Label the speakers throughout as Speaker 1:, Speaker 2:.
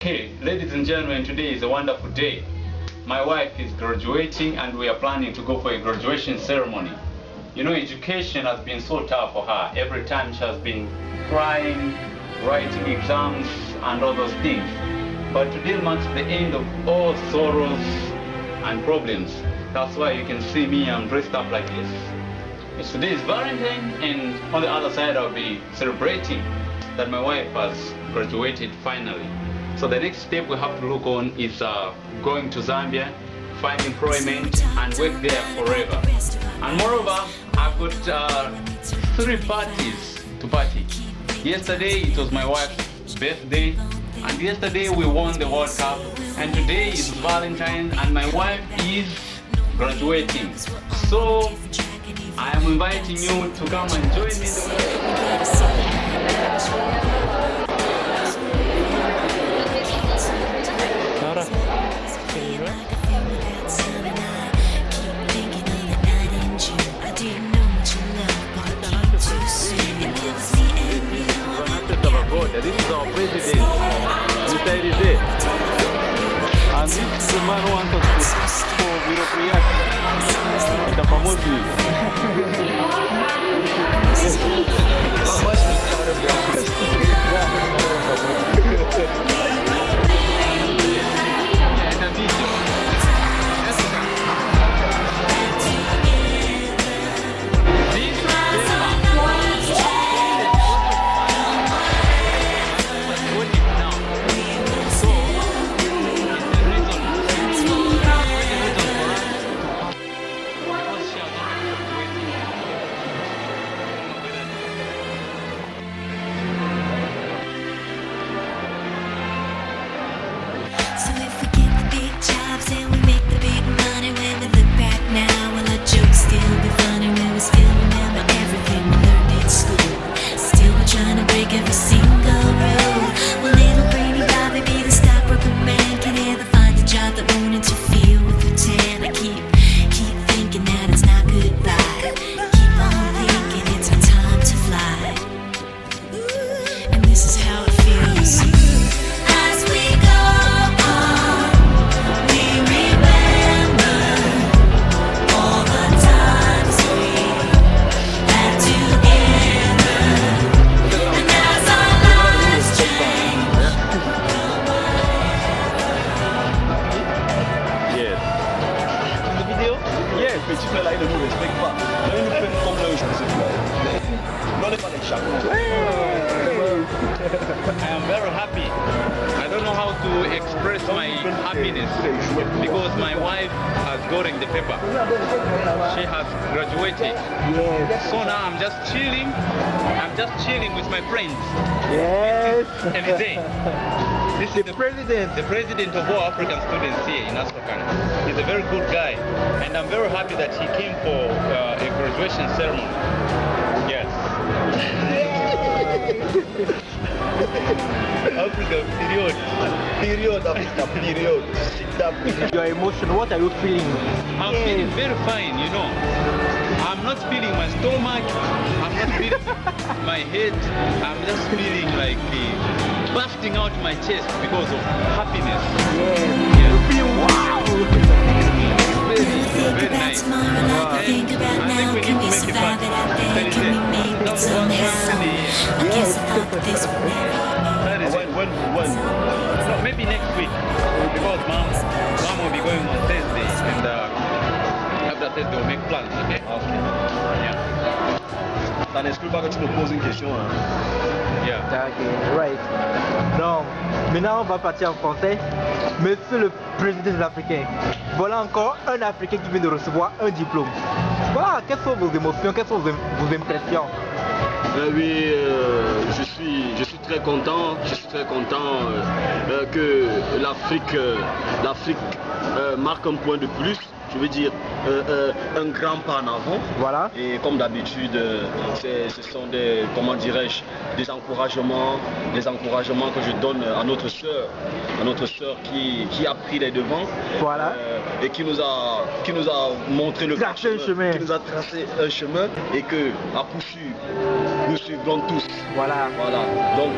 Speaker 1: Hey, ladies and gentlemen, today is a wonderful day. My wife is graduating and we are planning to go for a graduation ceremony. You know, education has been so tough for her. Every time she has been crying, writing exams and all those things. But today marks the end of all sorrows and problems. That's why you can see me, I'm dressed up like this. Today is Valentine, and on the other side I'll be celebrating that my wife has graduated finally. So the next step we have to look on is going to Zambia, find employment and work there forever. And moreover, I've got 3 parties to party. Yesterday it was my wife's birthday, and yesterday we won the World Cup, and today is Valentine and my wife is graduating. So I am inviting you to come and join me in the
Speaker 2: This is our president, Mr. Erize. And this is the man who wants us to react. The
Speaker 1: I am very happy. I don't know how to express my happiness because my wife has gotten the paper. She has graduated. Yes. So now I'm just chilling. I'm just chilling with my friends.
Speaker 2: Yes.
Speaker 1: This is the president of all African students here in Astrakhan. He's a very good guy, and I'm very happy that he came for a graduation ceremony. Yes. Africa, period after period.
Speaker 2: Your emotion, what are you feeling?
Speaker 1: I'm feeling very fine, you know. I'm not feeling my stomach, I'm not feeling my head, I'm just feeling like bursting out my chest because of happiness. Yeah.
Speaker 2: You feel wow!
Speaker 1: Very nice. I think we need to make it fun. That is it. When? No, maybe next week. Because mom will be going on Thursday, and after Thursday we'll make plans, okay? Okay. Yeah.
Speaker 3: Ça n'exclut pas que tu me poses une question. Hein.
Speaker 1: Yeah.
Speaker 2: Okay, right. Donc, maintenant on va partir en français. Monsieur le président des Africains, voilà encore un Africain qui vient de recevoir un diplôme. Voilà, quelles sont vos émotions, quelles sont vos impressions?
Speaker 3: Oui, je suis très content. Que l'Afrique marque un point de plus. Je veux dire un grand pas en avant.
Speaker 2: Voilà.
Speaker 3: Et comme d'habitude, ce sont des, comment dirais-je, des encouragements que je donne à notre sœur qui a pris les devants.
Speaker 2: Voilà.
Speaker 3: Et qui nous a montré le
Speaker 2: chemin,
Speaker 3: qui nous a tracé un chemin et que à coup sûr nous suivrons tous.
Speaker 2: Voilà.
Speaker 3: Donc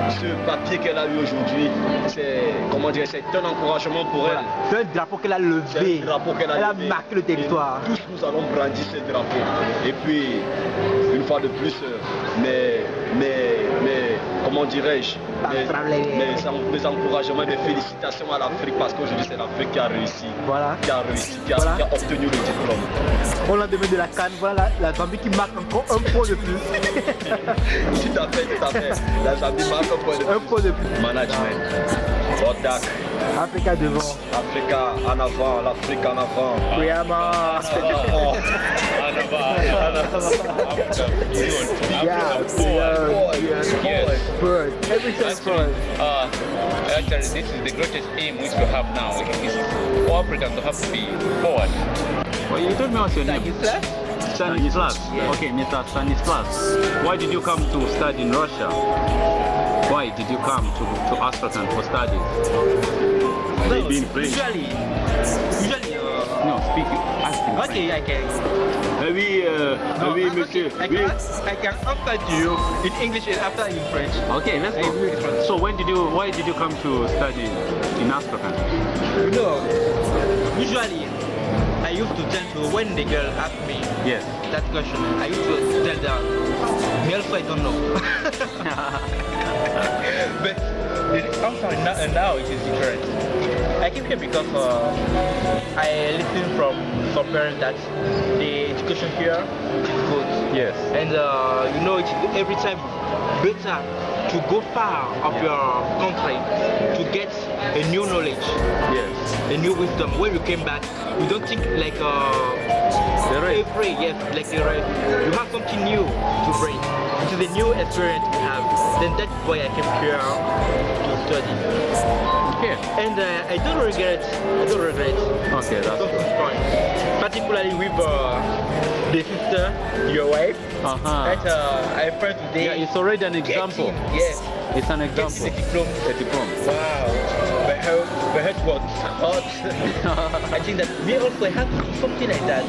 Speaker 3: ce papier qu'elle a eu aujourd'hui, c'est comment dire, c'est un encouragement pour
Speaker 2: Voilà.
Speaker 3: elle.
Speaker 2: C'est un drapeau qu'elle a
Speaker 3: C'est
Speaker 2: levé.
Speaker 3: un drapeau qu'elle
Speaker 2: Elle a
Speaker 3: levé.
Speaker 2: marqué le territoire.
Speaker 3: Et tous nous allons brandir ce drapeau. Et puis, une fois de plus, comment dirais-je, mes encouragements, mes félicitations à l'Afrique parce qu'aujourd'hui c'est l'Afrique qui a réussi,
Speaker 2: Voilà.
Speaker 3: qui a obtenu le diplôme.
Speaker 2: Au lendemain de la CAN, voilà la Zambie qui marque encore un point de plus.
Speaker 3: Tout à fait. La Zambie marque un point de plus.
Speaker 2: Un point de plus.
Speaker 3: Management, Rodak,
Speaker 2: Africa devant.
Speaker 3: Africa en avant, l'Afrique en avant.
Speaker 2: Kuyama. Bird. Everything's bird.
Speaker 1: Actually, this is the greatest aim we to have now. It's all Africans to have to be forward. Well, you told me what's your name? Stanislas. Okay, Mr. Stanislas. Why did you come to study in Russia? Why did you come to Astrakhan for studies?
Speaker 2: Usually,
Speaker 1: No, speak. Ask him.
Speaker 2: okay, I can.
Speaker 3: Oui, monsieur.
Speaker 2: I can answer to you in English and after in French.
Speaker 1: Okay, let's go. So why did you come to study in Astrakhan?
Speaker 2: You know, usually I used to tell to when the girl asked me
Speaker 1: Yes.
Speaker 2: that question, I used to tell them, me also I don't know. But the answer now it is different. I came here because I listened from some parents that the education here is good.
Speaker 1: Yes.
Speaker 2: And you know, it's every time better to go far of your country to get a new knowledge,
Speaker 1: Yes.
Speaker 2: a new wisdom. When you came back, you don't think like every like the rest. You have something new to bring. It is a new experience we have. Then that's why I came here to study.
Speaker 1: Okay.
Speaker 2: And I don't regret.
Speaker 1: Okay, that's
Speaker 2: Don't
Speaker 1: good.
Speaker 2: point. Particularly with the sister, your wife. That I find today.
Speaker 1: Yeah, it's already an example.
Speaker 2: Yes.
Speaker 1: It's an example.
Speaker 2: Getting the diploma.
Speaker 1: A diploma.
Speaker 2: Wow. My heart was hot. I think that we also have to do something like that.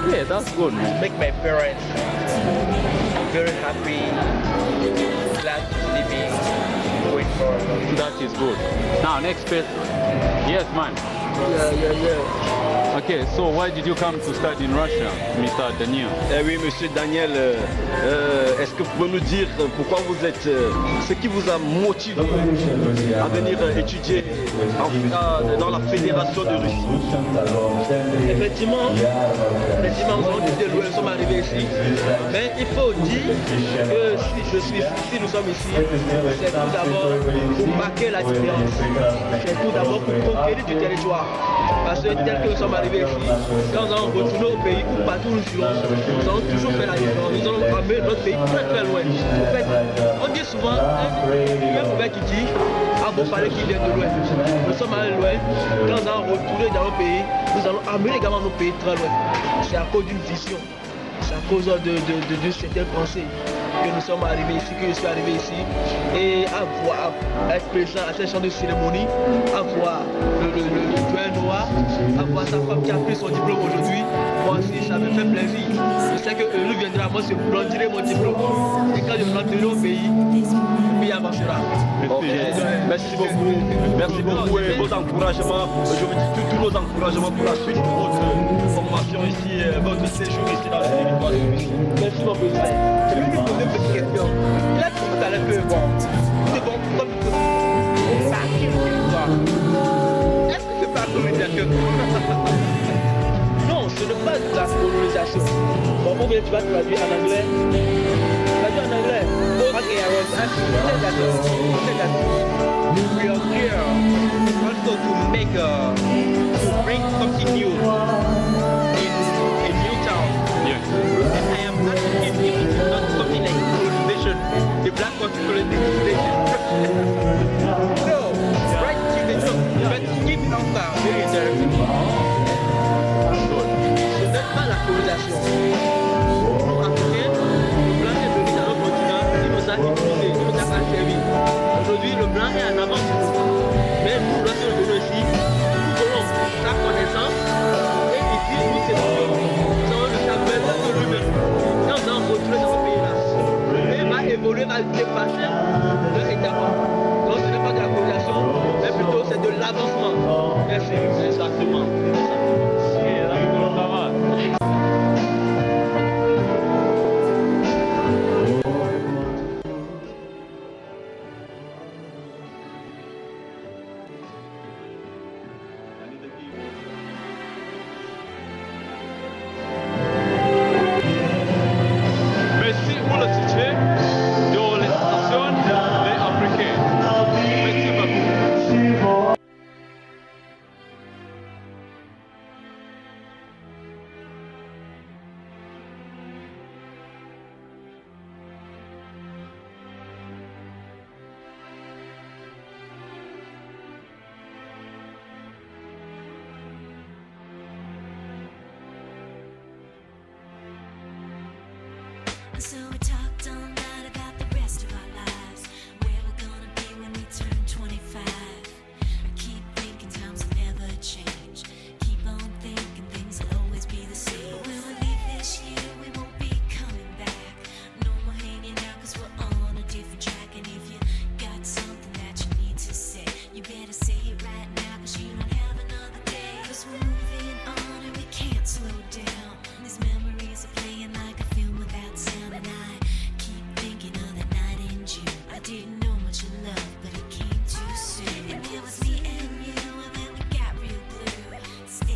Speaker 1: Okay, that's good, man.
Speaker 2: Make my parents very happy, glad living, going forward.
Speaker 1: That is good. Now, next person. Yes, man.
Speaker 2: Yeah.
Speaker 1: Okay, so why did you come to study in Russia, Mr. Daniel?
Speaker 3: Oui, monsieur Daniel, est-ce que vous pouvez nous dire pourquoi vous êtes, ce qui vous a motivé à venir étudier dans la Fédération de Russie?
Speaker 2: Effectivement, nous avons quitté l'Ouest, nous sommes arrivés ici. Mais il faut dire que si nous sommes ici, c'est tout d'abord pour marquer la différence. C'est tout d'abord pour conquérir du territoire. Parce que tel que nous sommes arrivés ici, quand nous allons retourner au pays ou partout où nous serons, nous allons toujours faire la différence. Nous allons amener notre pays très loin. En fait, on dit souvent, il y a un proverbe qui dit, ah bon, fallait qu'il vienne de loin. Nous sommes allés loin. Quand nous allons retourner dans nos pays, nous allons amener également nos pays très loin. C'est à cause d'une vision. C'est à cause de certaines pensées que nous sommes arrivés ici, que je suis arrivé ici. Et à voir, à être présent à cette chambre de cérémonie, à voir le doyen noir, à voir sa femme qui a pris son diplôme aujourd'hui. Moi aussi, ça me fait plaisir. Je sais que lui viendra, moi, je brandirai mon diplôme. Et quand je rentrerai au pays, le pays avancera.
Speaker 3: Merci beaucoup et vos encouragements, je vous dis tous nos encouragements pour la suite de votre formation ici, votre séjour ici dans le territoire de Russie.
Speaker 2: Merci mon président. Je vais lui poser une petite question. Il a tout à l'heure que bon, c'est bon, comme il faut marquer le territoire. Est-ce que c'est pas la colonisation? Non, ce n'est pas de la colonisation. Bon, ou bien tu vas traduire en anglais. Traduire en anglais. Ok, I was asking, you said that we are here also to make to bring something new in a new town.
Speaker 1: Yes.
Speaker 2: And I am asking if it is not something like colonization, the black country colonization. No, right, it's a joke, but give an answer very interesting. Ce n'est pas la colonisation. Nous, Africains, le blanc est venu dans notre continent, il nous a utilisés, il nous a servi. Aujourd'hui, le blanc est en avance. Mais nous, lorsque nous venons ici,
Speaker 3: l'avancement. Merci, exactement.